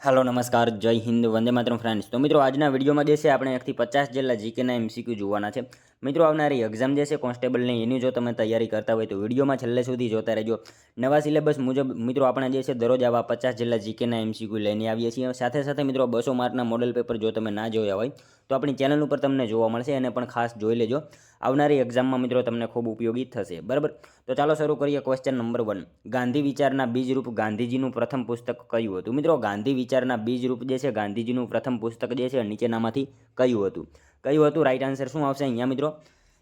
Hello नमस्कार जय Hind Vande Mataram friends. तो मित्रों आज विडियोમાં જે છે આપણે 1 થી 50 જેટલા જીકેના એમસીક્યુ જોવાના છે। મિત્રો આવનારી એક્ઝામ જે છે કોન્સ્ટેબલની એની જો તમે તૈયારી કરતા હોય તો વિડિયોમાં છેલ્લે સુધી જોતા રહેજો। નવા સિલેબસ મુજબ મિત્રો આપણે જે છે દરરોજ આવા 50 જેટલા જીકેના એમસીક્યુ લઈને આવીએ છીએ। સાથે સાથે મિત્રો 200 માર્કના મોડેલ પેપર જો તમે ના જોયા હોય તો આપણી ચેનલ ઉપર તમને જોવા મળશે અને પણ ખાસ જોઈ લેજો। આવનારી એક્ઝામમાં મિત્રો તમને ખૂબ ઉપયોગી થશે, બરાબર। તો ચાલો શરૂ કરીએ। ક્વેશ્ચન નંબર 1, ગાંધી વિચારના બીજરૂપ ગાંધીજીનું પ્રથમ પુસ્તક કયું હતું? મિત્રો ગાંધી વિચારના બીજરૂપ જે છે ગાંધીજીનું પ્રથમ પુસ્તક જે છે નીચેનામાંથી કયું હતું? રાઈટ આન્સર શું આવશે અહીંયા મિત્રો?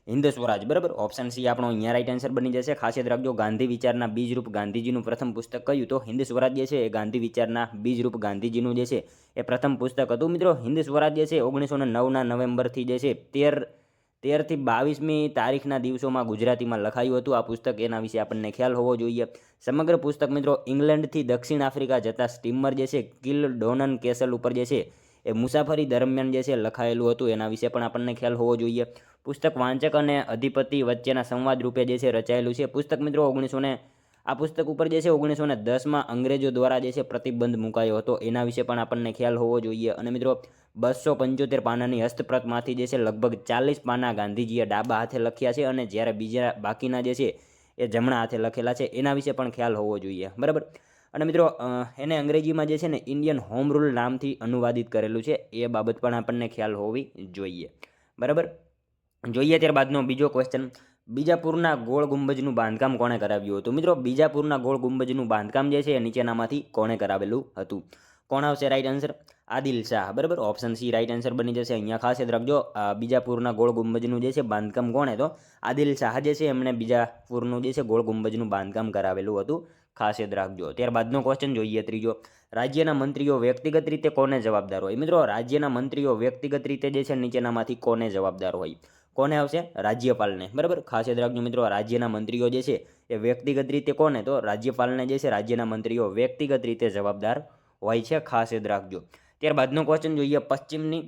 હિન્દ સ્વરાજ, બરાબર। ઓપ્શન સી આપણો અહીંયા રાઈટ આન્સર બની જશે। ખાસ યાદ રાખજો, ગાંધી વિચારના બીજરૂપ ગાંધીજીનું પ્રથમ પુસ્તક કયું? તો હિન્દ સ્વરાજ જે છે એ ગાંધી વિચારના બીજરૂપ ગાંધીજીનું જે છે એ પ્રથમ પુસ્તક હતું। મિત્રો હિન્દ સ્વરાજ જે છે 1909ના નવેમ્બરથી જે છે 13 થી 22મી તારીખના દિવસોમાં ગુજરાતીમાં લખાયું હતું આ પુસ્તક। એના વિશે આપણને ખ્યાલ હોવો જોઈએ। સમગ્ર પુસ્તક મિત્રો ઇંગ્લેન્ડથી દક્ષિણ આફ્રિકા જતા સ્ટીમર જે છે કિલડોનન કેસલ ઉપર જે છે એ મુસાફરી દરમિયાન જે છે લખાયેલું હતું। એના વિશે પણ આપણને ખ્યાલ હોવો જોઈએ। પુસ્તક વાંચક અને અધિપતિ વચ્ચેના સંવાદ રૂપે જે છે રચાયેલું છે પુસ્તક। મિત્રો આ પુસ્તક ઉપર જે છે 1910માં અંગ્રેજો દ્વારા જે છે પ્રતિબંધ મુકાયો હતો। એના વિશે પણ આપણને ખ્યાલ હોવો જોઈએ। અને મિત્રો 275 પાનાની હસ્તપ્રતમાંથી જે છે લગભગ 40 પાના ગાંધીજીએ ડાબા હાથે લખ્યા છે અને જ્યારે બીજા બાકીના જે છે એ જમણા હાથે લખેલા છે। એના વિશે પણ ખ્યાલ હોવો જોઈએ, બરાબર। અને મિત્રો એને અંગ્રેજીમાં જે છે ને ઇન્ડિયન હોમ રૂલ નામથી અનુવાદિત કરેલું છે। એ બાબત પણ આપણને ખ્યાલ હોવી જોઈએ, બરાબર। જોઈએ ત્યારબાદનો બીજો ક્વેશ્ચન, બીજાપુરના ગોળ ગુંબજનું બાંધકામ કોણે કરાવ્યું હતું? મિત્રો બીજાપુરના ગોળ ગુંબજનું બાંધકામ જે છે એ નીચેનામાંથી કોણે કરાવેલું હતું? કોણ આવશે રાઈટ આન્સર? આદિલ શાહ, બરાબર। ઓપ્શન સી રાઈટ આન્સર બની જશે। અહીંયા ખાસ યાદ રાખજો, બીજાપુરના ગોળ ગુંબજનું જે છે બાંધકામ કોણે? તો આદિલ શાહ જે છે એમણે બીજાપુરનું જે છે ગોળ ગુંબજનું બાંધકામ કરાવેલું હતું, ખાસ યાદ રાખજો। ત્યારબાદનો ક્વેશ્ચન જોઈએ ત્રીજો, રાજ્યના મંત્રીઓ વ્યક્તિગત રીતે કોને જવાબદાર હોય? મિત્રો રાજ્યના મંત્રીઓ વ્યક્તિગત રીતે જે છે નીચેનામાંથી કોને જવાબદાર હોય? કોને આવશે? રાજ્યપાલને, બરાબર। ખાસ યાદ રાખજો મિત્રો, રાજ્યના મંત્રીઓ જે છે એ વ્યક્તિગત રીતે કોને? તો રાજ્યપાલને જે છે રાજ્યના મંત્રીઓ વ્યક્તિગત રીતે જવાબદાર હોય છે, ખાસ યાદ રાખજો। ત્યારબાદનો ક્વેશ્ચન જોઈએ, પશ્ચિમની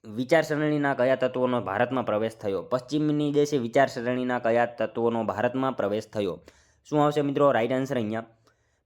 વિચારસરણીના કયા તત્વોનો ભારતમાં પ્રવેશ થયો? પશ્ચિમની જે છે વિચારસરણીના કયા તત્વોનો ભારતમાં પ્રવેશ થયો? શું આવશે મિત્રો રાઈટ આન્સર? અહીંયા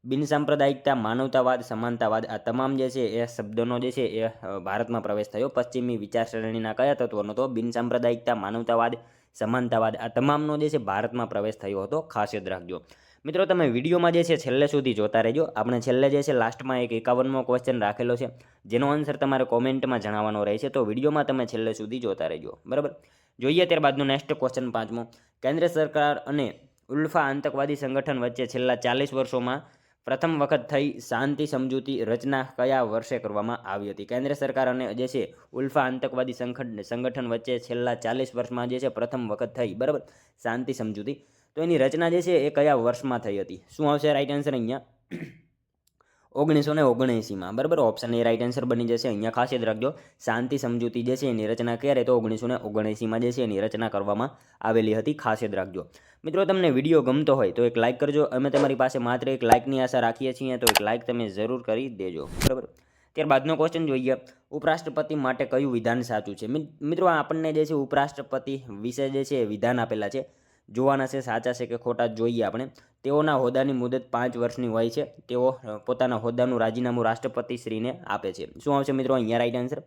બિનસાંપ્રદાયિકતા, માનવતાવાદ, સમાનતાવાદ, આ તમામ જે છે એ શબ્દોનો જે છે એ ભારતમાં પ્રવેશ થયો પશ્ચિમી વિચારસરણીના કયા તત્વોનો? તો બિનસાંપ્રદાયિકતા, માનવતાવાદ, સમાનતાવાદ, આ તમામનો જે છે ભારતમાં પ્રવેશ થયો હતો, ખાસ યાદ રાખજો। મિત્રો તમે વિડીયોમાં જે છે છેલ્લે સુધી જોતા રહેજો। આપણે છેલ્લે જે છે લાસ્ટમાં એક 51મો ક્વેશ્ચન રાખેલો છે જેનો આન્સર તમારે કોમેન્ટમાં જણાવવાનો રહેશે, તો વિડીયોમાં તમે છેલ્લે સુધી જોતા રહેજો, બરાબર। જોઈએ ત્યારબાદનો નેક્સ્ટ ક્વેશ્ચન 5મો, કેન્દ્ર સરકાર અને ઉલ્ફા આતંકવાદી સંગઠન વચ્ચે છેલ્લા 40 વર્ષોમાં પ્રથમ વખત થઈ શાંતિ સમજૂતી રચના કયા વર્ષે કરવામાં આવી હતી? કેન્દ્ર સરકાર અને જે છે ઉલ્ફા આતંકવાદી સંગઠન વચ્ચે છેલ્લા 40 વર્ષમાં જે છે પ્રથમ વખત થઈ, બરાબર, શાંતિ સમજૂતી, તો એની રચના જે છે એ કયા વર્ષમાં થઈ હતી? શું આવશે રાઈટ આન્સર? અહીંયા 1979માં, બરાબર। ઓપ્શન એ રાઈટ આન્સર બની જશે। અહીંયા ખાસ યાદ રાખજો, શાંતિ સમજૂતી જે છે એની રચના ક્યારે? તો 1979માં જે છે એની રચના કરવામાં આવેલી હતી, ખાસ યાદ રાખજો। મિત્રો તમને વિડીયો ગમતો હોય તો એક લાઇક કરજો। અમે તમારી પાસે માત્ર એક લાઇકની આશા રાખીએ છીએ, તો એક લાઇક તમે જરૂર કરી દેજો, બરાબર। ત્યારબાદનો ક્વેશ્ચન જોઈએ, ઉપરાષ્ટ્રપતિ માટે કયું વિધાન સાચું છે? મિત્રો આપણને જે છે ઉપરાષ્ટ્રપતિ વિશે જે છે વિધાન આપેલા છે, જોવાના છે સાચા છે કે ખોટા જોઈએ આપણે। તેઓના હોદ્દાની મુદત 5 વર્ષની હોય છે। તેઓ પોતાના હોદ્દાનું રાજીનામું રાષ્ટ્રપતિશ્રીને આપે છે। શું આવશે મિત્રો અહીંયા રાઈટ આન્સર?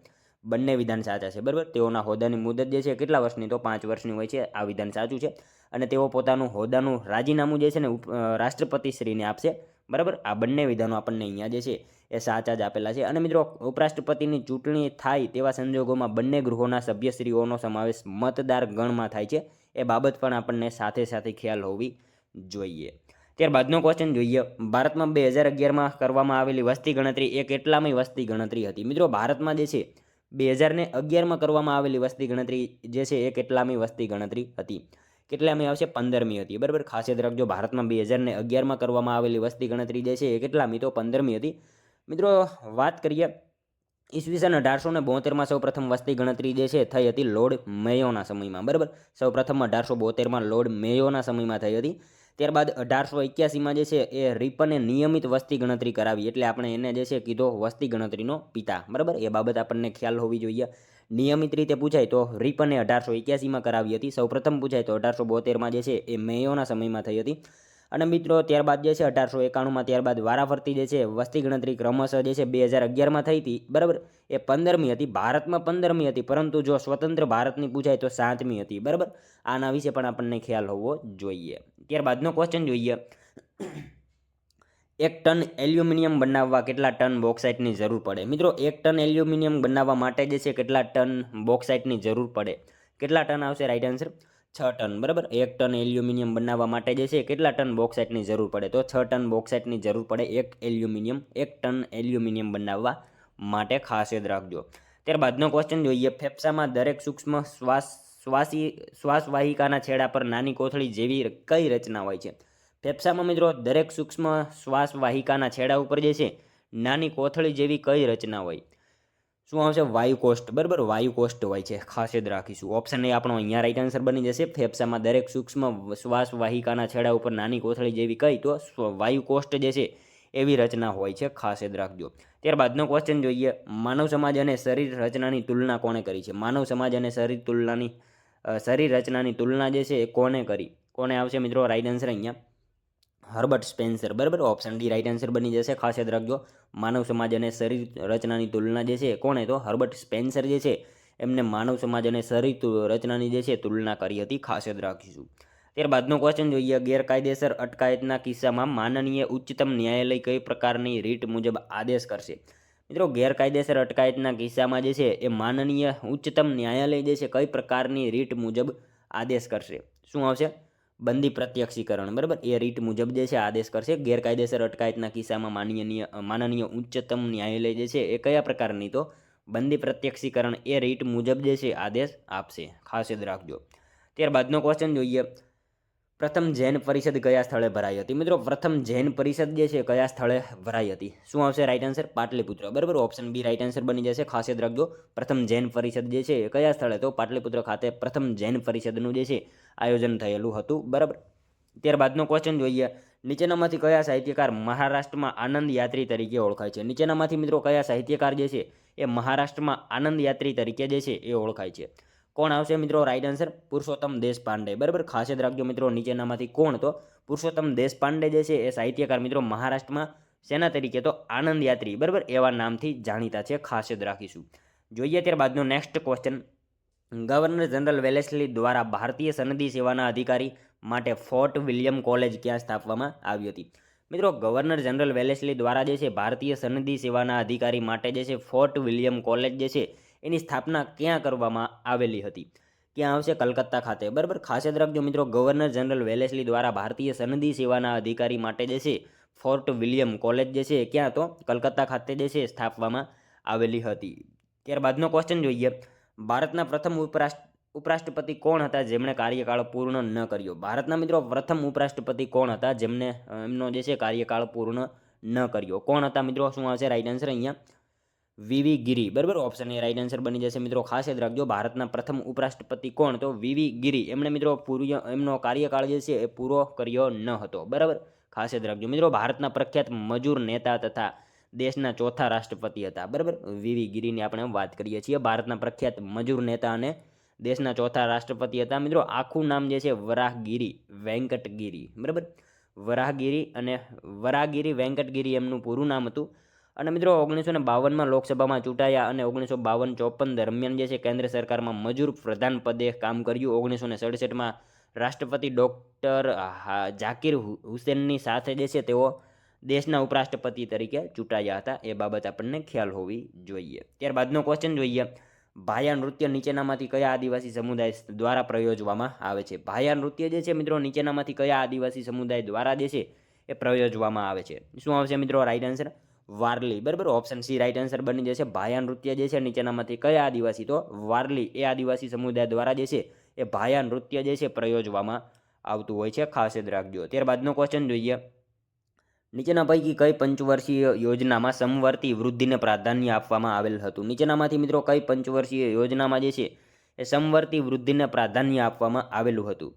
બંને વિધાન સાચા છે, બરાબર। તેઓના હોદ્દાની મુદત જે છે કેટલા વર્ષની? તો 5 વર્ષની હોય છે, આ વિધાન સાચું છે। અને તેઓ પોતાનું હોદ્દાનું રાજીનામું જે છે ને રાષ્ટ્રપતિશ્રીને આપશે, બરાબર। આ બંને વિધાનો આપણને અહીંયા જે છે એ સાચા જ આપેલા છે। અને મિત્રો ઉપરાષ્ટ્રપતિની ચૂંટણી થાય તેવા સંજોગોમાં બંને ગૃહોના સભ્યશ્રીઓનો સમાવેશ મતદાર ગણમાં થાય છે, એ બાબત પણ આપણને સાથે સાથે ખ્યાલ હોવી જોઈએ। ત્યારબાદનો ક્વેશ્ચન જોઈએ, ભારતમાં 2011માં કરવામાં આવેલી વસ્તી ગણતરી એ કેટલામી વસ્તી ગણતરી હતી? મિત્રો ભારતમાં જે છે 2011માં કરવામાં આવેલી વસ્તી ગણતરી જે છે એ કેટલામી વસ્તી ગણતરી હતી? કેટલામી આવશે? 15મી હતી, બરાબર। ખાસ યાદ રાખજો, ભારતમાં 2011માં કરવામાં આવેલી વસ્તી ગણતરી જે છે એ કેટલામી? તો 15મી હતી। મિત્રો વાત કરીએ ઈસવીસન 1872માં સૌપ્રથમ વસ્તી ગણતરી જે છે થઈ હતી લોર્ડ મેયોના સમયમાં, બરાબર। સૌપ્રથમ 1872માં લોર્ડ મેયોના સમયમાં થઈ હતી। ત્યારબાદ 1881માં જે છે એ રિપને નિયમિત વસ્તી ગણતરી કરાવી, એટલે આપણે એને જે છે કીધો વસ્તી ગણતરીનો પિતા, બરાબર। એ બાબત આપણને ખ્યાલ હોવી જોઈએ। નિયમિત રીતે પૂછાય તો રિપને 1881માં કરાવી હતી। સૌપ્રથમ પૂછાય તો 1872માં જે છે એ મેયોના સમયમાં થઈ હતી। અને મિત્રો ત્યારબાદ જે છે 1891માં ત્યારબાદ વારાફરતી જે છે વસ્તી ગણતરી ક્રમશઃ જે છે 2011માં થઈ હતી, બરાબર, એ 15મી હતી, ભારતમાં 15મી હતી, પરંતુ જો સ્વતંત્ર ભારતની પૂછાય તો 7મી હતી, બરાબર. આના વિશે પણ આપણને ખ્યાલ હોવો જોઈએ. ત્યારબાદનો ક્વેશ્ચન જોઈએ, 1 ટન એલ્યુમિનિયમ બનાવવા કેટલા ટન બોક્સાઇટની જરૂર પડે? મિત્રો 1 ટન એલ્યુમિનિયમ બનાવવા માટે જે છે કેટલા ટન બોક્સાઇટની જરૂર પડે? કેટલા ટન આવશે રાઈટ આન્સર? 6 ટન, બરાબર. 1 ટન એલ્યુમિનિયમ બનાવવા માટે જે છે કેટલા ટન બોક્સાઇટની જરૂર પડે? તો 6 ટન બોક્સાઇટની જરૂર પડે 1 ટન એલ્યુમિનિયમ બનાવવા માટે, ખાસ યાદ રાખજો. ત્યારબાદનો ક્વેશ્ચન જોઈએ, ફેફસામાં દરેક સૂક્ષ્મ શ્વાસવાહિકાના છેડા પર નાની કોથળી જેવી કઈ રચના હોય છે? ફેફસામાં મિત્રો દરેક સૂક્ષ્મ શ્વાસવાહિકાના છેડા ઉપર જે છે નાની કોથળી જેવી કઈ રચના હોય? શું આવશે? વાયુકોષ્ઠ, બરાબર, વાયુકોષ્ઠ હોય છે, ખાસ યાદ રાખીશું. ઓપ્શન એ આપણો અહીંયા રાઈટ આન્સર બની જશે. ફેફસામાં દરેક સૂક્ષ્મ શ્વાસવાહિકાના છેડા ઉપર નાની કોથળી જેવી કઈ? તો વાયુકોષ્ઠ જે છે એવી રચના હોય છે, ખાસ યાદ રાખજો. ત્યારબાદનો ક્વેશ્ચન જોઈએ, માનવ સમાજ અને શરીર રચનાની તુલના કોણે કરી છે? માનવ સમાજ અને શરીર રચનાની તુલના જે છે એ કોને કરી? કોને આવશે મિત્રો રાઈટ આન્સર અહીંયા? હર્બર્ટ સ્પેન્સર, બરાબર. ઓપ્શન ડી રાઈટ આન્સર બની જશે, ખાસ યાદ રાખજો. માનવ સમાજ અને શરીર રચનાની તુલના જે છે કોને? તો હર્બર્ટ સ્પેન્સર જે છે એમને માનવ સમાજ અને શરીર રચનાની જે છે તુલના કરી હતી, ખાસ યાદ રાખીશું. ત્યારબાદનો ક્વેશ્ચન જોઈએ, ગેરકાયદેસર અટકાયતના કિસ્સામાં માનનીય ઉચ્ચતમ ન્યાયાલય કઈ પ્રકારની રીટ મુજબ આદેશ કરશે? મિત્રો ગેરકાયદેસર અટકાયતના કિસ્સામાં જે છે એ માનનીય ઉચ્ચતમ ન્યાયાલય જે છે કઈ પ્રકારની રીટ મુજબ આદેશ કરશે? શું આવશે? બંદી પ્રત્યક્ષીકરણ, બરાબર, એ રીટ મુજબ જે છે આદેશ કરશે. ગેરકાયદેસર અટકાયતના કિસ્સામાં માનનીય ઉચ્ચતમ ન્યાયાલય જે છે એ કયા પ્રકારની? તો બંદી પ્રત્યક્ષીકરણ એ રીટ મુજબ જે છે આદેશ આપશે, ખાસ યાદ રાખજો. ત્યારબાદનો ક્વેશ્ચન જોઈએ, પ્રથમ જૈન પરિષદ કયા સ્થળે ભરાઈ હતી? મિત્રો પ્રથમ જૈન પરિષદ જે છે કયા સ્થળે ભરાઈ હતી? શું આવશે રાઈટ આન્સર? પાટલીપુત્ર, બરાબર. ઓપ્શન બી રાઈટ આન્સર બની જશે, ખાસ યાદ રાખજો. પ્રથમ જૈન પરિષદ જે છે કયા સ્થળે? તો પાટલીપુત્ર ખાતે પ્રથમ જૈન પરિષદનું જે છે આયોજન થયેલું હતું, બરાબર. ત્યારબાદનો ક્વેશ્ચન જોઈએ, નીચેનામાંથી કયા સાહિત્યકાર મહારાષ્ટ્રમાં આનંદ યાત્રી તરીકે ઓળખાય છે? નીચેનામાંથી મિત્રો કયા સાહિત્યકાર જે છે એ મહારાષ્ટ્રમાં આનંદ યાત્રી તરીકે જે છે એ ઓળખાય છે? કોણ આવશે મિત્રો રાઈટ આન્સર? પુરુષોત્તમ દેશપાંડે, બરાબર. ખાસ યાદ રાખજો મિત્રો, નીચેનામાંથી કોણ? તો પુરુષોત્તમ દેશપાંડે જે છે એ સાહિત્યકાર મિત્રો મહારાષ્ટ્રમાં શેના તરીકે? તો આનંદ યાત્રી, બરાબર, એવા નામથી જાણીતા છે, ખાસ યાદ રાખીશું. જોઈએ ત્યારબાદનો next question, governor general Wellesley દ્વારા ભારતીય સનદી સેવાના અધિકારી માટે ફોર્ટ વિલિયમ કોલેજ ક્યાં સ્થાપવામાં આવી હતી? મિત્રો ગવર્નર જનરલ વેલેસ્લી દ્વારા જે છે ભારતીય સનદી સેવાના અધિકારી માટે જે છે ફોર્ટ વિલિયમ કોલેજ જે છે એની સ્થાપના ક્યાં કરવામાં આવેલી હતી? ક્યાં આવશે? કલકત્તા ખાતે, બરાબર. ખાસ યાદ રાખજો મિત્રો, ગવર્નર જનરલ વેલેસ્લી દ્વારા ભારતીય સનદી સેવાના અધિકારી માટે જે છે ફોર્ટ વિલિયમ કોલેજ જે છે ક્યાં? તો કલકત્તા ખાતે જે છે સ્થાપવામાં આવેલી હતી. ત્યારબાદનો ક્વેશ્ચન જોઈએ, ભારતના પ્રથમ ઉપરાષ્ટ્રપતિ કોણ હતા જેમણે કાર્યકાળ પૂર્ણ ન કર્યો? ભારતના મિત્રો પ્રથમ ઉપરાષ્ટ્રપતિ કોણ હતા જેમને એમનો જે છે કાર્યકાળ પૂર્ણ ન કર્યો? કોણ હતા મિત્રો? શું આવશે રાઈટ આન્સર અહીંયા? વીવી ગિરી, બરાબર. ઓપ્શન એ રાઈટ આન્સર બની જશે મિત્રો, ખાસ યાદ રાખજો. ભારતના પ્રથમ ઉપરાષ્ટ્રપતિ કોણ? તો વીવી ગિરી. એમણે મિત્રો એમનો કાર્યકાળ જે છે એ પૂરો કર્યો ન હતો, બરાબર. ખાસ યાદ રાખજો મિત્રો, ભારતના પ્રખ્યાત મજૂર નેતા તથા દેશના ચોથા રાષ્ટ્રપતિ હતા, બરાબર. વીવી ગિરીની આપણે વાત કરીએ છીએ. ભારતના પ્રખ્યાત મજૂર નેતા અને દેશના ચોથા રાષ્ટ્રપતિ હતા. મિત્રો આખું નામ જે છે વરાહગીરી વેંકટગીરી, બરાબર. વરાહગીરી વેંકટગીરી એમનું પૂરું નામ હતું. અને મિત્રો 1952માં લોકસભામાં ચૂંટાયા અને 1952-54 દરમિયાન જે છે કેન્દ્ર સરકારમાં મજૂર પ્રધાન પદે કામ કર્યું. 1967માં રાષ્ટ્રપતિ ડૉક્ટર ઝાકિર હુસેનની સાથે જે છે તેઓ દેશના ઉપરાષ્ટ્રપતિ તરીકે ચૂંટાયા હતા. એ બાબત આપણને ખ્યાલ હોવી જોઈએ. ત્યારબાદનો ક્વેશ્ચન જોઈએ, ભાયા નૃત્ય નીચેનામાંથી કયા આદિવાસી સમુદાય દ્વારા પ્રયોજવામાં આવે છે? ભાયા નૃત્ય જે છે મિત્રો નીચેનામાંથી કયા આદિવાસી સમુદાય દ્વારા જે છે એ પ્રયોજવામાં આવે છે? શું આવશે મિત્રો રાઈટ આન્સર? વારલી, બરાબર. ઓપ્શન સી રાઈટ આન્સર બની જશે. ભાયા નૃત્ય જે છે નીચેનામાંથી કયા આદિવાસી? તો વારલી એ આદિવાસી સમુદાય દ્વારા જે છે એ ભાયા નૃત્ય જે છે પ્રયોજવામાં આવતું હોય છે, ખાસ યાદ રાખજો. ત્યારબાદનો ક્વેશ્ચન જોઈએ, નીચેના પૈકી કઈ પંચવર્ષીય યોજનામાં સમવર્તી વૃદ્ધિને પ્રાધાન્ય આપવામાં આવેલ હતું? નીચેનામાંથી મિત્રો કઈ પંચવર્ષીય યોજનામાં જે છે એ સમવર્તી વૃદ્ધિને પ્રાધાન્ય આપવામાં આવેલું હતું?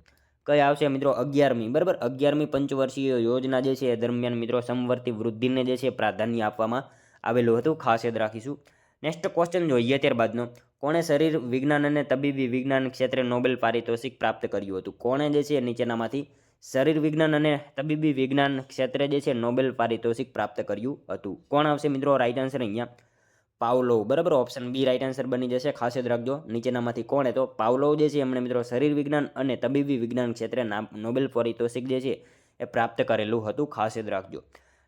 કઈ આવશે મિત્રો? 11મી, બરાબર. 11મી પંચવર્ષીય યોજના જે છે એ દરમિયાન મિત્રો સમવર્તી વૃદ્ધિને જે છે પ્રાધાન્ય આપવામાં આવેલું હતું, ખાસ યાદ રાખીશું. નેક્સ્ટ ક્વેશ્ચન જોઈએ ત્યારબાદનો, કોણે શરીર વિજ્ઞાન અને તબીબી વિજ્ઞાન ક્ષેત્રે નોબેલ પારિતોષિક પ્રાપ્ત કર્યું હતું? કોણે જે છે નીચેનામાંથી શરીર વિજ્ઞાન અને તબીબી વિજ્ઞાન ક્ષેત્રે જે છે નોબેલ પારિતોષિક પ્રાપ્ત કર્યું હતું? કોણ આવશે મિત્રો રાઈટ આન્સર અહીંયા? પાવલોવ, બરાબર. ઓપ્શન બી રાઈટ આન્સર બની જશે. ખાસ યાદ રાખજો, નીચેનામાંથી કોણ? તો પાવલોવ જે છે એમણે મિત્રો શરીર વિજ્ઞાન અને તબીબી વિજ્ઞાન ક્ષેત્રે નોબેલ પારિતોષિક જે છે એ પ્રાપ્ત કરેલું હતું. ખાસ યાદ રાખજો.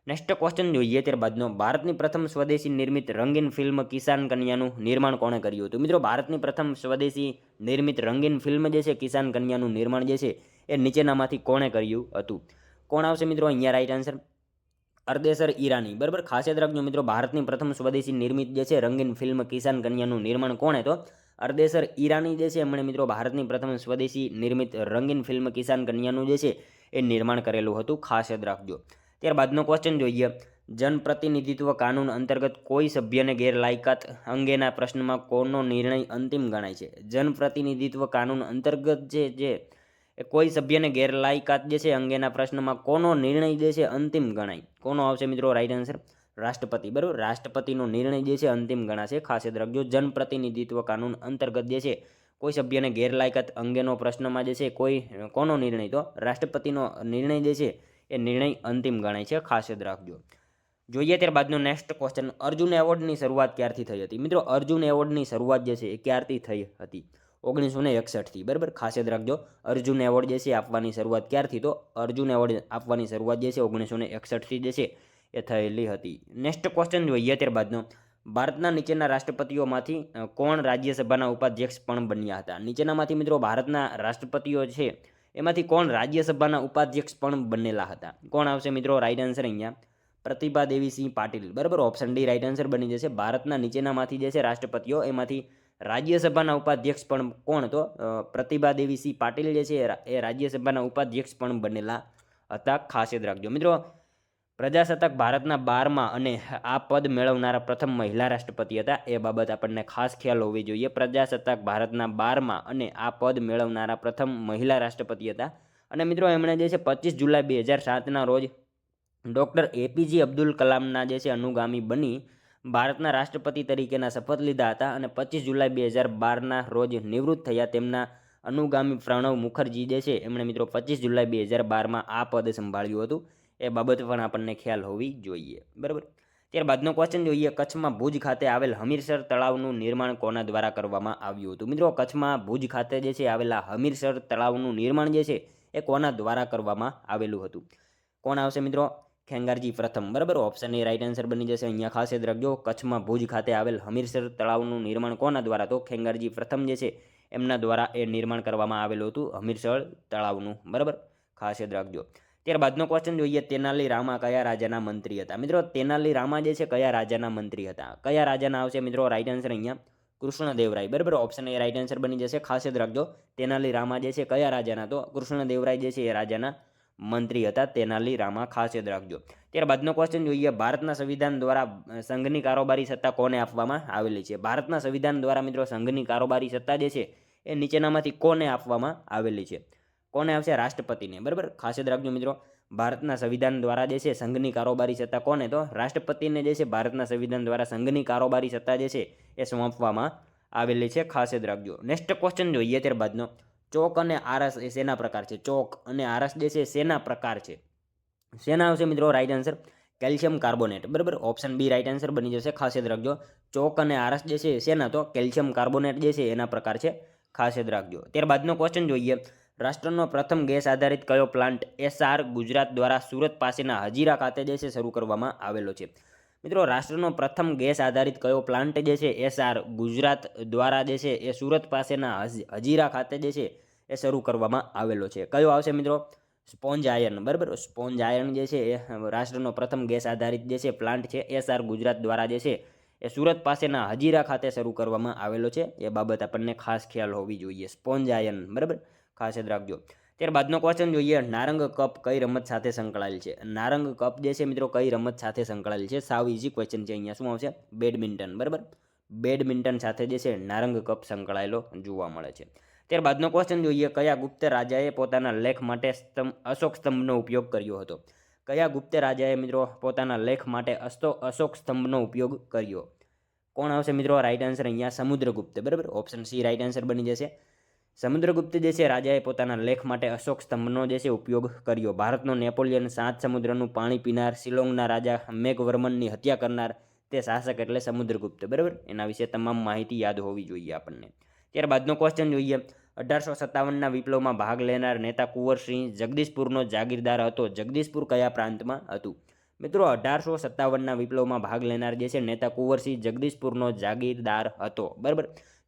નેક્સ્ટ ક્વેશ્ચન જોઈએ ત્યારબાદનો. ભારતની પ્રથમ સ્વદેશી નિર્મિત રંગીન ફિલ્મ કિસાન કન્યાનું નિર્માણ કોણે કર્યું હતું? મિત્રો ભારતની પ્રથમ સ્વદેશી નિર્મિત રંગીન ફિલ્મ જે છે કિસાન કન્યાનું નિર્માણ જે છે એ નીચેનામાંથી કોણે કર્યું હતું? કોણ આવશે મિત્રો અહીંયા રાઈટ આન્સર? અરદેસર ઈરાની, બરાબર. ખાસ યાદ રાખજો મિત્રો, ભારતની પ્રથમ સ્વદેશી નિર્મિત જે છે રંગીન ફિલ્મ કિસાન કન્યાનું નિર્માણ કોણે? તો અરદેસર ઈરાની જે છે એમણે મિત્રો ભારતની પ્રથમ સ્વદેશી નિર્મિત રંગીન ફિલ્મ કિસાન કન્યાનું જે છે એ નિર્માણ કરેલું હતું. ખાસ યાદ રાખજો. ત્યારબાદનો ક્વેશ્ચન જોઈએ. જનપ્રતિનિધિત્વ કાનૂન અંતર્ગત કોઈ સભ્યને ગેરલાયકાત અંગેના પ્રશ્નમાં કોનો નિર્ણય અંતિમ ગણાય છે? જનપ્રતિનિધિત્વ કાનૂન અંતર્ગત જે કોઈ સભ્યને ગેરલાયકાત જે છે અંગેના પ્રશ્નમાં કોનો નિર્ણય જે છે અંતિમ ગણાય? કોનો આવશે મિત્રો રાઈટ આન્સર? રાષ્ટ્રપતિ, બરાબર. રાષ્ટ્રપતિનો નિર્ણય જે છે અંતિમ ગણાશે. ખાસ યાદ રાખજો, જનપ્રતિનિધિત્વ કાનૂન અંતર્ગત જે છે કોઈ સભ્યને ગેરલાયકાત અંગેનો પ્રશ્નમાં જે છે કોનો નિર્ણય? તો રાષ્ટ્રપતિનો નિર્ણય જે છે એ નિર્ણય અંતિમ ગણાય છે. ખાસ યાદ રાખજો. જોઈએ ત્યારબાદનો નેક્સ્ટ ક્વેશ્ચન. અર્જુન એવોર્ડની શરૂઆત ક્યારથી થઈ હતી? મિત્રો અર્જુન એવોર્ડની શરૂઆત જે છે એ ક્યારથી થઈ હતી? 1961થી, બરાબર. ખાસ યાદ રાખજો, અર્જુન એવોર્ડ જે છે આપવાની શરૂઆત ક્યારથી? તો અર્જુન એવોર્ડ આપવાની શરૂઆત જે છે 1961થી જે છે એ થયેલી હતી. નેક્સ્ટ ક્વેશ્ચન જોઈએ ત્યારબાદનો. ભારતના નીચેના રાષ્ટ્રપતિઓમાંથી કોણ રાજ્યસભાના ઉપાધ્યક્ષ પણ બન્યા હતા? નીચેનામાંથી મિત્રો ભારતના રાષ્ટ્રપતિઓ છે એમાંથી કોણ રાજ્યસભાના ઉપાધ્યક્ષ પણ બનેલા હતા? કોણ આવશે મિત્રો રાઈટ આન્સર અહીંયા? પ્રતિભા દેવીસિંહ પાટીલ, બરાબર. ઓપ્શન ડી રાઈટ આન્સર બની જશે. ભારતના નીચેનામાંથી જે છે રાષ્ટ્રપતિઓ એમાંથી રાજ્યસભાના ઉપાધ્યક્ષ પણ કોણ? તો પ્રતિભા દેવીસિંહ પાટીલ જે છે એ રાજ્યસભાના ઉપાધ્યક્ષ પણ બનેલા હતા. ખાસ યાદ રાખજો મિત્રો. પ્રજાસત્તાક ભારતના 12મા અને આ પદ મેળવનારા પ્રથમ મહિલા રાષ્ટ્રપતિ હતા. એ બાબત આપણને ખાસ ખ્યાલ હોવી જોઈએ. પ્રજાસત્તાક ભારતના 12મા અને આ પદ મેળવનારા પ્રથમ મહિલા રાષ્ટ્રપતિ હતા. અને મિત્રો એમણે જે છે 25 જુલાઈ 2007ના રોજ ડૉક્ટર એપીજે અબ્દુલ કલામના જે છે અનુગામી બની ભારતના રાષ્ટ્રપતિ તરીકેના શપથ લીધા હતા. અને 25 જુલાઈ 2012ના રોજ નિવૃત્ત થયા તેમના અનુગામી પ્રણવ મુખર્જી જે છે એમણે મિત્રો 25 જુલાઈ 2012માં આ પદ સંભાળ્યું હતું. એ બાબત પણ આપણને ખ્યાલ હોવી જોઈએ, બરાબર. ત્યારબાદનો ક્વેશ્ચન જોઈએ. કચ્છમાં ભુજ ખાતે આવેલ હમીરસર તળાવનું નિર્માણ કોના દ્વારા કરવામાં આવ્યું હતું? મિત્રો કચ્છમાં ભુજ ખાતે જે છે આવેલા હમીરસર તળાવનું નિર્માણ જે છે એ કોના દ્વારા કરવામાં આવેલું હતું? કોણ આવશે મિત્રો? ખેંગારજી પ્રથમ, બરાબર. ઓપ્શન એ રાઈટ આન્સર બની જશે. અહીંયા ખાસ યાદ રાખજો, કચ્છમાં ભુજ ખાતે આવેલ હમીરસર તળાવનું નિર્માણ કોના દ્વારા? તો ખેંગારજી પ્રથમ જે છે એમના દ્વારા એ નિર્માણ કરવામાં આવેલું હતું હમીરસર તળાવનું, બરાબર. ખાસ યાદ રાખજો. ત્યારબાદનો ક્વેશ્ચન જોઈએ. તેનાલી રામા કયા રાજાના મંત્રી હતા? મિત્રો તેનાલી રામા જે છે કયા રાજાના મંત્રી હતા? કયા રાજાના આવશે મિત્રો રાઈટ આન્સર અહીંયા? કૃષ્ણદેવરાય, બરાબર. ઓપ્શન એ રાઈટ આન્સર બની જશે. ખાસ યાદ રાખજો, તેનાલી રામા જે છે કયા રાજાના? તો કૃષ્ણદેવરાય જે છે એ રાજાના મંત્રી હતા તેનાલી રામા. ખાસ યાદ રાખજો. ત્યારબાદનો ક્વેશ્ચન જોઈએ. ભારતના સંવિધાન દ્વારા સંઘની કારોબારી સત્તા કોને આપવામાં આવેલી છે? ભારતના સંવિધાન દ્વારા મિત્રો સંઘની કારોબારી સત્તા જે છે એ નીચેનામાંથી કોને આપવામાં આવેલી છે? કોને આવશે? રાષ્ટ્રપતિને, બરાબર. ખાસ યાદ રાખજો મિત્રો, ભારતના સંવિધાન દ્વારા જે છે સંઘની કારોબારી સત્તા કોને? તો રાષ્ટ્રપતિને જે છે ભારતના સંવિધાન દ્વારા સંઘની કારોબારી સત્તા જે છે એ સોંપવામાં આવેલી છે. ખાસ યાદ રાખજો. નેક્સ્ટ ક્વેશ્ચન જોઈએ ત્યારબાદનો. ચોક અને આરસ એ શેના પ્રકાર છે? ચોક અને આરસ જે છે શેના પ્રકાર છે? શેના આવશે મિત્રો રાઈટ આન્સર? કેલ્શિયમ કાર્બોનેટ, બરાબર. ઓપ્શન બી રાઈટ આન્સર બની જશે. ખાસ યાદ રાખજો, ચોક અને આરસ જે છે શેના? તો કેલ્શિયમ કાર્બોનેટ જે છે એના પ્રકાર છે. ખાસ યાદ રાખજો. ત્યારબાદનો ક્વેશ્ચન જોઈએ. રાષ્ટ્રનો પ્રથમ ગેસ આધારિત કયો પ્લાન્ટ એસઆર ગુજરાત દ્વારા સુરત પાસેના હજીરા ખાતે જે છે શરૂ કરવામાં આવેલો છે? મિત્રો રાષ્ટ્રનો પ્રથમ ગેસ આધારિત કયો પ્લાન્ટ જે છે એસઆર ગુજરાત દ્વારા જે છે એ સુરત પાસેના હજીરા ખાતે જે છે એ શરૂ કરવામાં આવેલો છે? કયો આવશે મિત્રો? સ્પોન્જ આયર્ન, બરાબર. સ્પોન્જ આયર્ન જે છે એ રાષ્ટ્રનો પ્રથમ ગેસ આધારિત જે છે પ્લાન્ટ છે એસઆર ગુજરાત દ્વારા જે છે એ સુરત પાસેના હજીરા ખાતે શરૂ કરવામાં આવેલો છે. એ બાબત આપણને ખાસ ખ્યાલ હોવી જોઈએ. સ્પોન્જ આયર્ન, બરાબર. ખાસ યાદ રાખજો. ત્યારબાદનો ક્વેશ્ચન જોઈએ. નારંગ કપ કઈ રમત સાથે સંકળાયેલ છે? નારંગ કપ જે છે મિત્રો કઈ રમત સાથે સંકળાયેલ છે? સાવ ઇઝી ક્વેશ્ચન છે. અહીંયા શું આવશે? બેડમિન્ટન, બરાબર. બેડમિન્ટન સાથે જે છે નારંગ કપ સંકળાયેલો જોવા મળે છે. ત્યારબાદનો ક્વેશ્ચન જોઈએ. કયા ગુપ્ત રાજાએ પોતાના લેખ માટે અશોક સ્તંભનો ઉપયોગ કર્યો હતો? કયા ગુપ્ત રાજાએ મિત્રો પોતાના લેખ માટે અશોક સ્તંભનો ઉપયોગ કર્યો? કોણ આવશે મિત્રો રાઈટ આન્સર અહીંયા? સમુદ્રગુપ્ત, બરાબર. ઓપ્શન સી રાઈટ આન્સર બની જશે. સમુદ્રગુપ્ત જે છે રાજાએ પોતાના લેખ માટે અશોક સ્તંભનો જે છે ઉપયોગ કર્યો. ભારતનો નેપોલિયન, 7 સમુદ્રનું પાણી પીનાર, શિલોંગના રાજા મેઘવર્મનની હત્યા કરનાર તે શાસક એટલે સમુદ્રગુપ્ત. બરાબર, એના વિશે તમામ માહિતી યાદ હોવી જોઈએ આપણને. ત્યારબાદનો ક્વેશ્ચન જોઈએ. 1857ના વિપ્લવમાં ભાગ લેનાર નેતા કુંવરસિંહ જગદીશપુરનો જાગીરદાર હતો. જગદીશપુર કયા પ્રાંતમાં હતું? મિત્રો 1857ના વિપ્લવમાં ભાગ લેનાર જે છે નેતા કુંવરસિંહ જગદીશપુરનો જાગીરદાર હતો. બરાબર,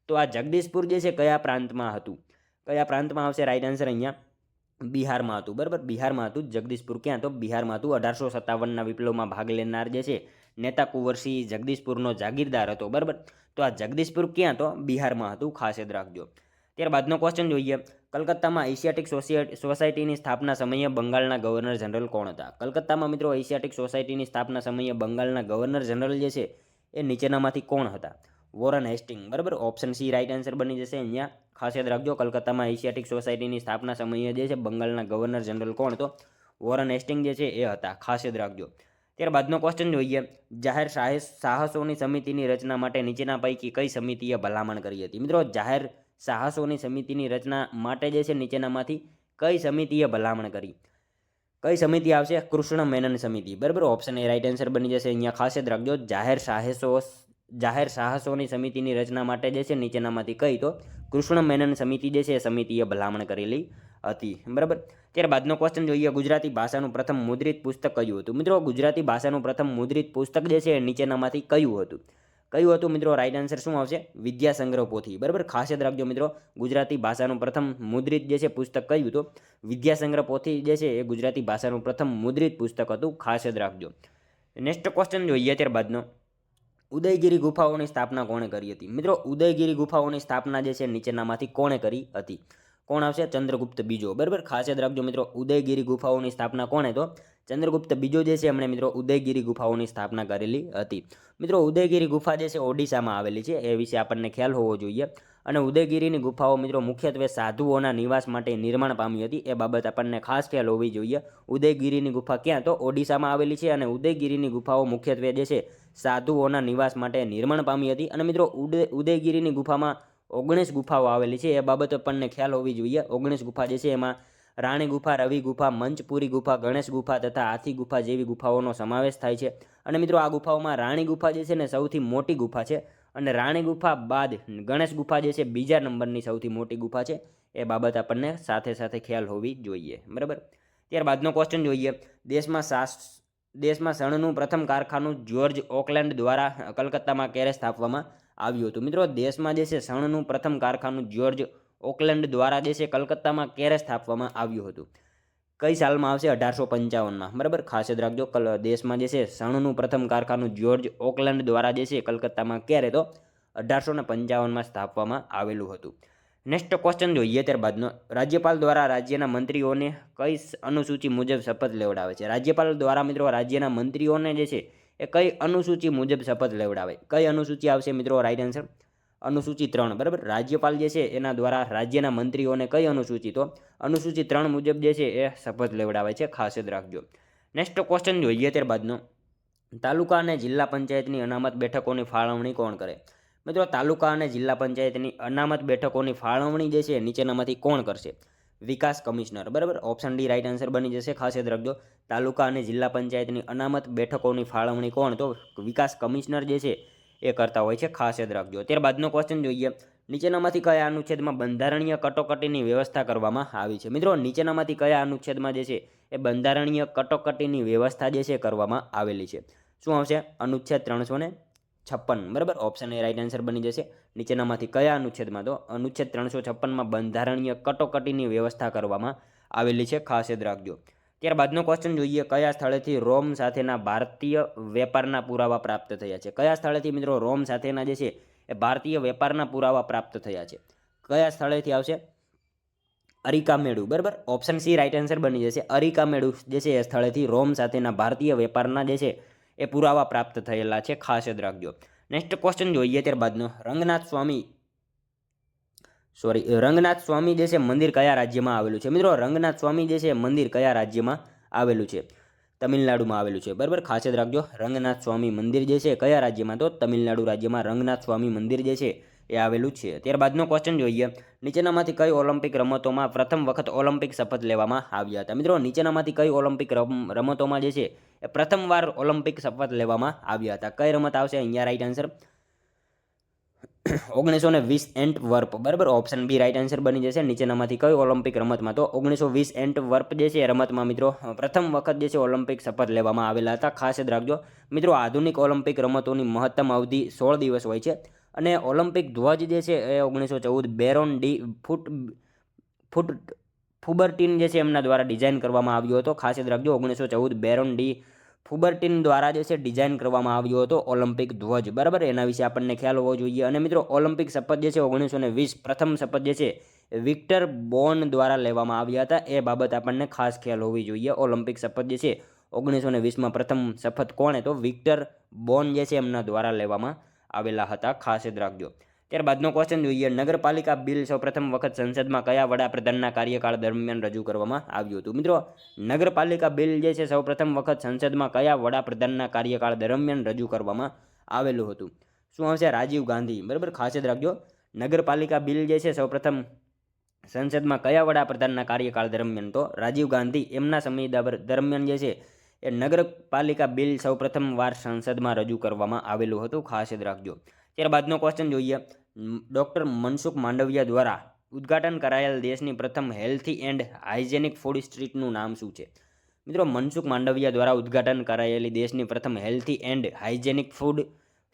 તો આ જગદીશપુર જે છે કયા પ્રાંતમાં હતું? કયા પ્રાંતમાં આવશે? રાઈટ આન્સર અહીંયા બિહારમાં હતું. બરાબર, બિહારમાં હતું. જગદીશપુર ક્યાં? તો બિહારમાં હતું. 1857ના વિપ્લવમાં ભાગ લેનાર જે છે નેતા કુંવરસિંહ જગદીશપુરનો જાગીરદાર હતો. બરાબર, તો આ જગદીશપુર ક્યાં? તો બિહારમાં હતું. ખાસ યાદ રાખજો. ત્યારબાદનો ક્વેશ્ચન જોઈએ. કલકત્તામાં એશિયાટિક સોસાયટીની સ્થાપના સમયે બંગાળના ગવર્નર જનરલ કોણ હતા? કલકત્તામાં મિત્રો એશિયાટિક સોસાયટીની સ્થાપના સમયે બંગાળના ગવર્નર જનરલ જે છે એ નીચેનામાંથી કોણ હતા? Warren Hastings. બરાબર, ઓપ્શન સી રાઈટ આન્સર બની જશે. અહીંયા ખાસ યાદ રાખજો, કલકત્તામાં એશિયાટિક સોસાયટીની સ્થાપના સમયે જે છે બંગાળના ગવર્નર જનરલ કોણ? તો વોરન હેસ્ટિંગ જે છે એ હતા. ખાસ યાદ રાખજો. ત્યારબાદનો ક્વેશ્ચન જોઈએ. જાહેર સાહસોની સમિતિની રચના માટે નીચેના પૈકી કઈ સમિતિએ ભલામણ કરી હતી? મિત્રો જાહેર સાહસોની સમિતિની રચના માટે જે છે નીચેનામાંથી કઈ સમિતિએ ભલામણ કરી? કઈ સમિતિ આવશે? કૃષ્ણ મેનન સમિતિ. બરાબર, ઓપ્શન એ રાઈટ આન્સર બની જશે. અહીંયા ખાસ યાદ રાખજો, જાહેર સાહસોની સમિતિની રચના માટે જે છે નીચેનામાંથી કઈ? તો કૃષ્ણ મેનન સમિતિ જે છે એ સમિતિએ ભલામણ કરેલી હતી. બરાબર, ત્યારબાદનો ક્વેશ્ચન જોઈએ. ગુજરાતી ભાષાનું પ્રથમ મુદ્રિત પુસ્તક કયું હતું? મિત્રો ગુજરાતી ભાષાનું પ્રથમ મુદ્રિત પુસ્તક જે છે નીચેનામાંથી કયું હતું? કયું હતું મિત્રો? રાઈટ આન્સર શું આવશે? વિદ્યાસંગ્રહ પોથી. બરાબર, ખાસ યાદ રાખજો મિત્રો, ગુજરાતી ભાષાનું પ્રથમ મુદ્રિત જે છે પુસ્તક કયું હતું? વિદ્યાસંગ્રહ પોથી જે છે એ ગુજરાતી ભાષાનું પ્રથમ મુદ્રિત પુસ્તક હતું. ખાસ યાદ રાખજો. નેક્સ્ટ ક્વેશ્ચન જોઈએ. ત્યારબાદનો, ઉદયગીરી ગુફાઓની સ્થાપના કોણે કરી હતી? મિત્રો ઉદયગીરી ગુફાઓની સ્થાપના જે છે નીચેનામાંથી કોણે કરી હતી? કોણ આવશે? ચંદ્રગુપ્ત બીજો. બરાબર, ખાસ યાદ રાખજો મિત્રો, ઉદયગીરી ગુફાઓની સ્થાપના કોણે? તો ચંદ્રગુપ્ત બીજો જે છે એમણે મિત્રો ઉદયગીરી ગુફાઓની સ્થાપના કરેલી હતી. મિત્રો ઉદયગીરી ગુફા જે છે ઓડિશામાં આવેલી છે, એ વિશે આપણને ખ્યાલ હોવો જોઈએ. અને ઉદયગીરીની ગુફાઓ મિત્રો મુખ્યત્વે સાધુઓના નિવાસ માટે નિર્માણ પામી હતી, એ બાબત આપણને ખાસ ખ્યાલ હોવી જોઈએ. ઉદયગીરીની ગુફા ક્યાં? તો ઓડિશામાં આવેલી છે. અને ઉદયગીરીની ગુફાઓ મુખ્યત્વે જે છે સાધુઓના નિવાસ માટે નિર્માણ પામી હતી. અને મિત્રો ઉદયગીરીની ગુફામાં 19 ગુફાઓ આવેલી છે, એ બાબત આપણને ખ્યાલ હોવી જોઈએ. 19 ગુફા જે છે એમાં રાણી ગુફા, રવિ ગુફા, મંચપુરી ગુફા, ગણેશ ગુફા તથા હાથી ગુફા જેવી ગુફાઓનો સમાવેશ થાય છે. અને મિત્રો આ ગુફાઓમાં રાણી ગુફા જે છે ને સૌથી મોટી ગુફા છે. અને રાણી ગુફા બાદ ગણેશ ગુફા જે છે બીજા નંબરની સૌથી મોટી ગુફા છે. એ બાબત આપણને સાથે સાથે ખ્યાલ હોવી જોઈએ. બરાબર, ત્યારબાદનો ક્વેશ્ચન જોઈએ. દેશમાં શણનું પ્રથમ કારખાનું જ્યોર્જ ઓકલેન્ડ દ્વારા કલકત્તામાં ક્યારે સ્થાપવામાં આવ્યું હતું? મિત્રો દેશમાં જે છે શણનું પ્રથમ કારખાનું જ્યોર્જ ઓકલેન્ડ દ્વારા જે છે કલકત્તામાં ક્યારે સ્થાપવામાં આવ્યું હતું? કઈ સાલમાં આવશે? 1855માં. બરાબર, ખાસ યાદ રાખજો, દેશમાં જે છે શણનું પ્રથમ કારખાનું જ્યોર્જ ઓકલેન્ડ દ્વારા જે છે કલકત્તામાં ક્યારે? તો 1855માં સ્થાપવામાં આવેલું હતું. નેક્સ્ટ ક્વેશ્ચન જોઈએ. ત્યારબાદનો, રાજ્યપાલ દ્વારા રાજ્યના મંત્રીઓને કઈ અનુસૂચિ મુજબ શપથ લેવડાવે છે? રાજ્યપાલ દ્વારા મિત્રો રાજ્યના મંત્રીઓને જે છે એ કઈ અનુસૂચિ મુજબ શપથ લેવડાવે? કઈ અનુસૂચિ આવશે મિત્રો? રાઈટ આન્સર અનુસૂચિ 3. બરાબર, રાજ્યપાલ જે છે એના દ્વારા રાજ્યના મંત્રીઓને કઈ અનુસૂચિ? તો અનુસૂચિ 3 મુજબ જે છે એ શપથ લેવડાવે છે. ખાસ યાદ રાખજો. નેક્સ્ટ ક્વેશ્ચન જોઈએ. ત્યારબાદનો, તાલુકા અને જિલ્લા પંચાયતની અનામત બેઠકોની ફાળવણી કોણ કરે? મિત્રો તાલુકા અને જિલ્લા પંચાયતની અનામત બેઠકોની ફાળવણી જે છે નીચેનામાંથી કોણ કરશે? વિકાસ કમિશનર. બરાબર, ઓપ્શન ડી રાઈટ આન્સર બની જશે. ખાસ યાદ રાખજો, તાલુકા અને જિલ્લા પંચાયતની અનામત બેઠકોની ફાળવણી કોણ? તો વિકાસ કમિશનર જે છે એ કરતા હોય છે. ખાસ યાદ રાખજો. ત્યારબાદનો ક્વેશ્ચન જોઈએ. નીચેનામાંથી કયા અનુચ્છેદમાં બંધારણીય કટોકટીની વ્યવસ્થા કરવામાં આવી છે? મિત્રો નીચેનામાંથી કયા અનુચ્છેદમાં જે છે એ બંધારણીય કટોકટીની વ્યવસ્થા જે છે કરવામાં આવેલી છે? શું આવશે? અનુચ્છેદ 356. બરાબર, ઓપ્શન એ રાઈટ આન્સર બની જશે. નીચેનામાંથી કયા અનુચ્છેદમાં? તો અનુચ્છેદ 356માં બંધારણીય કટોકટીની વ્યવસ્થા કરવામાં આવેલી છે. ખાસ યાદ રાખજો. ત્યારબાદનો ક્વેશ્ચન જોઈએ. કયા સ્થળેથી રોમ સાથેના ભારતીય વેપારના પુરાવા પ્રાપ્ત થયા છે? કયા સ્થળેથી મિત્રો રોમ સાથેના જે છે એ ભારતીય વેપારના પુરાવા પ્રાપ્ત થયા છે? કયા સ્થળેથી આવશે? અરિકામેડુ. બરાબર, ઓપ્શન સી રાઈટ આન્સર બની જશે. અરિકામેડુ જે છે એ સ્થળેથી રોમ સાથેના ભારતીય વેપારના જે છે એ પુરાવા પ્રાપ્ત થયેલા છે. ખાસ યાદ રાખજો. નેક્સ્ટ ક્વેશ્ચન જોઈએ. ત્યારબાદનો, રંગનાથ સ્વામી જે છે મંદિર કયા રાજ્યમાં આવેલું છે? મિત્રો રંગનાથ સ્વામી જે છે મંદિર કયા રાજ્યમાં આવેલું છે? તમિલનાડુમાં આવેલું છે. બરાબર, ખાસ યાદ રાખજો, રંગનાથ સ્વામી મંદિર જે છે કયા રાજ્યમાં? તો તમિલનાડુ રાજ્યમાં રંગનાથ સ્વામી મંદિર જે છે એ આવેલું છે। ત્યારબાદનો ક્વેશ્ચન જોઈએ, નીચેનામાંથી કઈ ઓલિમ્પિક રમતોમાં પ્રથમ વખત ઓલિમ્પિક શપથ લેવામાં આવ્યા હતા? મિત્રો નીચેનામાંથી કઈ ઓલિમ્પિક રમતોમાં જે છે એ પ્રથમવાર ઓલિમ્પિક શપથ લેવામાં આવ્યા હતા? કઈ રમત આવશે અહીંયા રાઈટ આન્સર? 1920 એન્ટવર્પ, બરાબર, ઓપ્શન બી રાઈટ આન્સર બની જશે। નીચેનામાંથી કઈ ઓલિમ્પિક રમતમાં? તો 1920 એન્ટવર્પ જે છે રમતમાં મિત્રો પ્રથમ વખત જે છે ઓલિમ્પિક શપથ લેવામાં આવેલા હતા, ખાસ યાદ રાખજો મિત્રો। આધુનિક ઓલિમ્પિક રમતોની મહત્તમ અવધિ 16 દિવસ હોય છે અને ઓલિમ્પિક ધ્વજ જે છે એ 1914 બેરોન ડી ફુબર્ટીન જે છે એમના દ્વારા ડિઝાઇન કરવામાં આવ્યો હતો, ખાસ યાદ રાખજો 1914 બેરોન ડી ફુબર્ટીન દ્વારા જે છે ડિઝાઇન કરવામાં આવ્યો હતો ઓલિમ્પિક ધ્વજ, બરાબર, એના વિશે આપણને ખ્યાલ હોવો જોઈએ। અને મિત્રો ઓલિમ્પિક શપથ જે છે 1920 પ્રથમ શપથ જે છે વિક્ટર બોન દ્વારા લેવામાં આવ્યા હતા, એ બાબત આપણને ખાસ ખ્યાલ હોવી જોઈએ। ઓલિમ્પિક શપથ જે છે 1920માં પ્રથમ શપથ કોણે? તો વિક્ટર બોન જે છે એમના દ્વારા લેવામાં આવેલા હતા, ખાસ યાદ રાખજો। ત્યારબાદનો ક્વેશ્ચન જોઈએ, નગરપાલિકા બિલ સૌપ્રથમ વખત સંસદમાં કયા વડાપ્રધાનના કાર્યકાળ દરમિયાન રજૂ કરવામાં આવ્યું હતું? મિત્રો નગરપાલિકા બિલ જે છે સૌપ્રથમ વખત સંસદમાં કયા વડાપ્રધાનના કાર્યકાળ દરમિયાન રજૂ કરવામાં આવેલું હતું? શું આવશે? રાજીવ ગાંધી, બરાબર, ખાસ યાદ રાખજો। નગરપાલિકા બિલ જે છે સૌપ્રથમ સંસદમાં કયા વડાપ્રધાનના કાર્યકાળ દરમિયાન? તો રાજીવ ગાંધી એમના સમય દરમિયાન જે છે એ નગરપાલિકા બિલ સૌપ્રથમ વાર સંસદમાં રજૂ કરવામાં આવેલું હતું, ખાસ યાદ રાખજો। ત્યારબાદનો ક્વેશ્ચન જોઈએ, ડૉક્ટર મનસુખ માંડવિયા દ્વારા ઉદ્ઘાટન કરાયેલ દેશની પ્રથમ હેલ્થી એન્ડ હાઇજેનિક ફૂડ સ્ટ્રીટનું નામ શું છે? મિત્રો મનસુખ માંડવિયા દ્વારા ઉદ્ઘાટન કરાયેલી દેશની પ્રથમ હેલ્થી એન્ડ હાઇજેનિક ફૂડ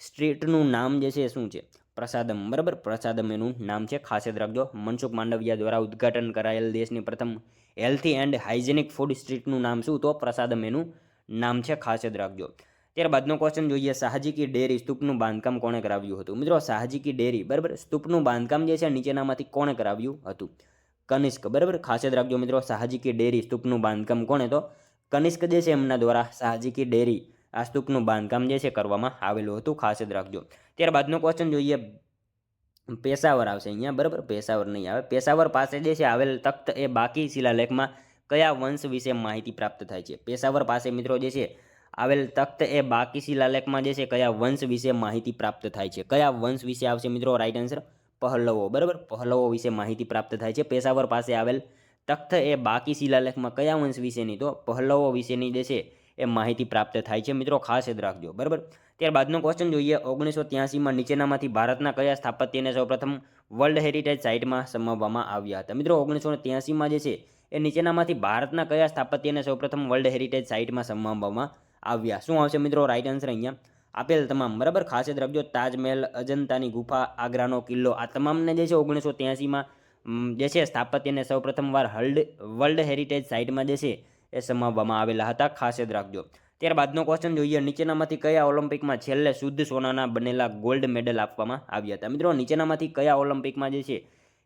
સ્ટ્રીટનું નામ જે છે શું છે? પ્રસાદમ, બરાબર, પ્રસાદમ એનું નામ છે, ખાસ યાદ રાખજો। મનસુખ માંડવિયા દ્વારા ઉદ્ઘાટન કરાયેલ દેશની પ્રથમ હેલ્થી એન્ડ હાઇજેનિક ફૂડ સ્ટ્રીટનું નામ શું? તો પ્રસાદમ એનું નામ છે, ખાસ યાદ રાખજો। ત્યારબાદનો ક્વેશ્ચન જોઈએ, શાહજી કી ડેરી સ્તૂપનું બાંધકામ કોણે કરાવ્યું હતું? મિત્રો શાહજી કી ડેરી, બરાબર, સ્તૂપનું બાંધકામ જે છે નીચેનામાંથી કોણે કરાવ્યું હતું? કનિષ્ક, બરાબર, ખાસ યાદ રાખજો મિત્રો, શાહજી કી ડેરી સ્તૂપનું બાંધકામ કોણે? તો કનિષ્ક જે છે એમના દ્વારા શાહજી કી ડેરી આ સ્તૂપનું બાંધકામ જે છે કરવામાં આવેલું હતું, ખાસ યાદ રાખજો। ત્યારબાદનો ક્વેશ્ચન જોઈએ, પેશાવર આવશે અહીંયા, બરાબર, પેશાવર નહીં આવે। પેશાવર પાસે જે છે આવેલ તખ્ત એ બાકી શિલાલેખમાં કયા વંશ વિશે માહિતી પ્રાપ્ત થાય છે? પેશાવર પાસે મિત્રો જે છે આવેલ તખ્ત એ બાકી શિલાલેખમાં જે છે કયા વંશ વિશે માહિતી પ્રાપ્ત થાય છે? કયા વંશ વિશે આવશે મિત્રો રાઈટ આન્સર? પહલ્લવો, બરાબર, પહલ્લવો વિશે માહિતી પ્રાપ્ત થાય છે। પેશાવર પાસે આવેલ તખ્ત એ બાકી શિલાલેખમાં કયા વંશ વિશેની? તો પહલ્લવો વિશેની જે છે એ માહિતી પ્રાપ્ત થાય છે મિત્રો, ખાસ યાદ રાખજો, બરાબર। ત્યારબાદનો ક્વેશ્ચન જોઈએ, 1983માં નીચેનામાંથી ભારતના કયા સ્થાપત્યને સૌપ્રથમ વર્લ્ડ હેરિટેજ સાઇટમાં સમાવવામાં આવ્યા હતા? મિત્રો 1983માં જે છે એ નીચેનામાંથી ભારતના કયા સ્થાપત્યને સૌપ્રથમ વર્લ્ડ હેરિટેજ સાઇટમાં સમાવવામાં આવ્યા? શું આવશે મિત્રો રાઈટ આન્સર? અહીંયા આપેલ તમામ, બરાબર, ખાસ યાદ રાખજો, તાજમહેલ, અજંતાની ગુફા, આગ્રાનો કિલ્લો, આ તમામને જે છે 1983માં જે છે સ્થાપત્યને સૌપ્રથમ વાર વર્લ્ડ હેરિટેજ સાઇટમાં જે છે એ સમાવવામાં આવેલા હતા, ખાસ યાદ રાખજો। ત્યારબાદનો ક્વેશ્ચન જોઈએ, નીચેનામાંથી કયા ઓલિમ્પિકમાં છેલ્લે શુદ્ધ સોનાના બનેલા ગોલ્ડ મેડલ આપવામાં આવ્યા હતા? મિત્રો નીચેનામાંથી કયા ઓલિમ્પિકમાં જે છે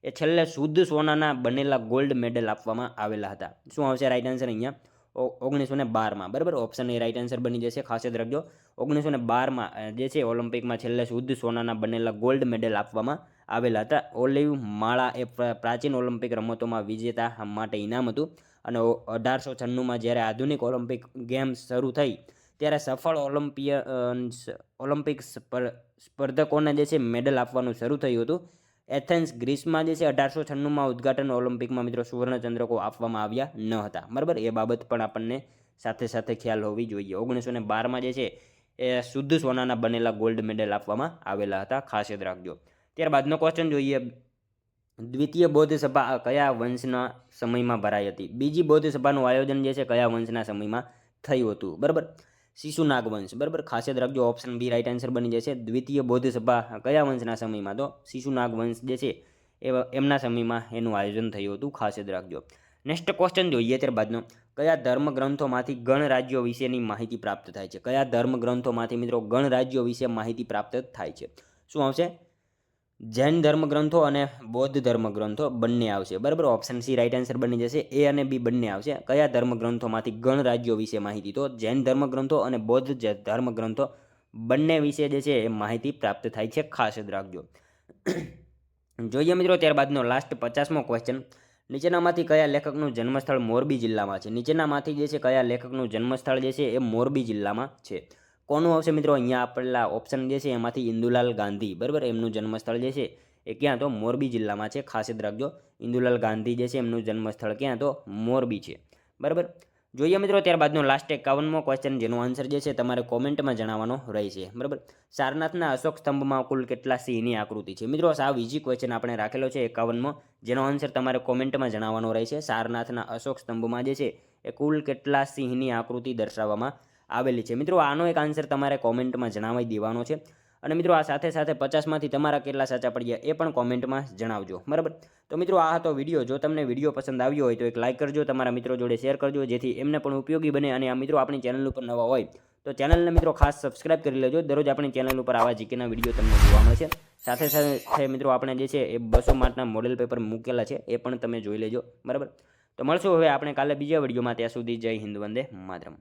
એ છેલ્લે શુદ્ધ સોનાના બનેલા ગોલ્ડ મેડલ આપવામાં આવેલા હતા? શું આવશે રાઈટ આન્સર? અહીંયા 1912માં, બરાબર, ઓપ્શન એ રાઈટ આન્સર બની જશે, ખાસ યાદ રાખજો। 1912માં જે છે ઓલિમ્પિકમાં છેલ્લે શુદ્ધ સોનાના બનેલા ગોલ્ડ મેડલ આપવામાં આવેલા હતા। ઓલિવ માળા એ પ્રાચીન ઓલિમ્પિક રમતોમાં વિજેતા માટે ઇનામ હતું અને 1896માં જ્યારે આધુનિક ઓલિમ્પિક ગેમ્સ શરૂ થઈ ત્યારે સફળ ઓલિમ્પિક સ્પર્ધકોને જે છે મેડલ આપવાનું શરૂ થયું હતું। એથેન્સ ગ્રીસમાં જે છે 1896માં ઉદ્ઘાટન ઓલિમ્પિકમાં મિત્રો સુવર્ણચંદ્રકો આપવામાં આવ્યા ન હતા, બરાબર, એ બાબત પણ આપણને સાથે સાથે ખ્યાલ હોવી જોઈએ। 1912માં જે છે એ શુદ્ધ સોનાના બનેલા ગોલ્ડ મેડલ આપવામાં આવેલા હતા, ખાસ યાદ રાખજો। ત્યારબાદનો ક્વેશ્ચન જોઈએ, દ્વિતીય બૌદ્ધ સભા કયા વંશના સમયમાં ભરાઈ હતી? બીજી બૌદ્ધ સભાનું આયોજન જે છે કયા વંશના સમયમાં થયું હતું? બરાબર, શિશુનાગ વંશ, બરાબર, ખાસ યાદ રાખજો, ઓપ્શન બી રાઈટ આન્સર બની જશે। દ્વિતીય બૌદ્ધ સભા કયા વંશના સમયમાં? તો શિશુનાગ વંશ જે છે એમના સમયમાં એનું આયોજન થયું હતું, ખાસ યાદ રાખજો। નેક્સ્ટ ક્વેશ્ચન જોઈએ ત્યારબાદનો, કયા ધર્મગ્રંથોમાંથી ગણરાજ્યો વિશેની માહિતી પ્રાપ્ત થાય છે? કયા ધર્મગ્રંથોમાંથી મિત્રો ગણરાજ્યો વિશે માહિતી પ્રાપ્ત થાય છે? શું આવશે? જૈન ધર્મગ્રંથો અને બૌદ્ધ ધર્મગ્રંથો બંને આવશે, બરાબર, ઓપ્શન સી રાઈટ આન્સર બની જશે। એ અને બી બંને આવશે। કયા ધર્મગ્રંથોમાંથી ગણરાજ્યો વિશે માહિતી? તો જૈન ધર્મગ્રંથો અને બૌદ્ધ ધર્મગ્રંથો બંને વિશે જે છે એ માહિતી પ્રાપ્ત થાય છે, ખાસ યાદ રાખજો। જોઈએ મિત્રો ત્યારબાદનો લાસ્ટ 50મો ક્વેશ્ચન, નીચેનામાંથી કયા લેખકનું જન્મસ્થળ મોરબી જિલ્લામાં છે? નીચેનામાંથી જે છે કયા લેખકનું જન્મસ્થળ જે છે એ મોરબી જિલ્લામાં છે? કોનું આવશે મિત્રો? અહીંયા આપેલા ઓપ્શન જે છે એમાંથી ઇન્દુલાલ ગાંધી, બરાબર, એમનું જન્મસ્થળ જે છે એ ક્યાં? તો મોરબી જિલ્લામાં છે. ખાસ યાદ રાખજો, ઇન્દુલાલ ગાંધી જે છે એમનું જન્મસ્થળ ક્યાં? તો મોરબી છે, બરાબર. જોઈએ મિત્રો ત્યારબાદનો લાસ્ટ 51મો ક્વેશ્ચન, જેનો આન્સર જે છે તમારે કોમેન્ટમાં જણાવવાનો રહેશે, બરાબર. સારનાથના અશોક સ્તંભમાં કુલ કેટલા સિંહની આકૃતિ છે? મિત્રો સાવ ઈઝી ક્વેશ્ચન આપણે રાખેલો છે 51મો, જેનો આન્સર તમારે કોમેન્ટમાં જણાવવાનો રહેશે. સારનાથના અશોક સ્તંભમાં જે છે એ કુલ કેટલા સિંહની આકૃતિ દર્શાવવામાં આવેલી છે? મિત્રો આનો એક આન્સર તમારે કોમેન્ટમાં જણાવી દેવાનો છે. અને મિત્રો આ સાથે સાથે 50માંથી તમારા કેટલા સાચા પડ્યા એ પણ કોમેન્ટમાં જણાવજો, બરાબર. તો મિત્રો આ હતો વિડીયો. જો તમને વિડીયો પસંદ આવ્યો હોય તો એક લાઇક કરજો, તમારા મિત્રો જોડે શેર કરજો, જેથી એમને પણ ઉપયોગી બને. અને આ મિત્રો આપણી ચેનલ ઉપર નવા હોય તો ચેનલને મિત્રો ખાસ સબસ્ક્રાઇબ કરી લેજો. દરરોજ આપણી ચેનલ ઉપર આવા જીકેના વિડીયો તમને જોવા મળશે. સાથે સાથે મિત્રો આપણે જે છે એ 200 માર્કના મોડેલ પેપર મૂકેલા છે, એ પણ તમે જોઈ લેજો, બરાબર. તો મળશું હવે આપણે કાલે બીજા વિડીયોમાં. ત્યાં સુધી જય હિન્દ, વંદે માતરમ.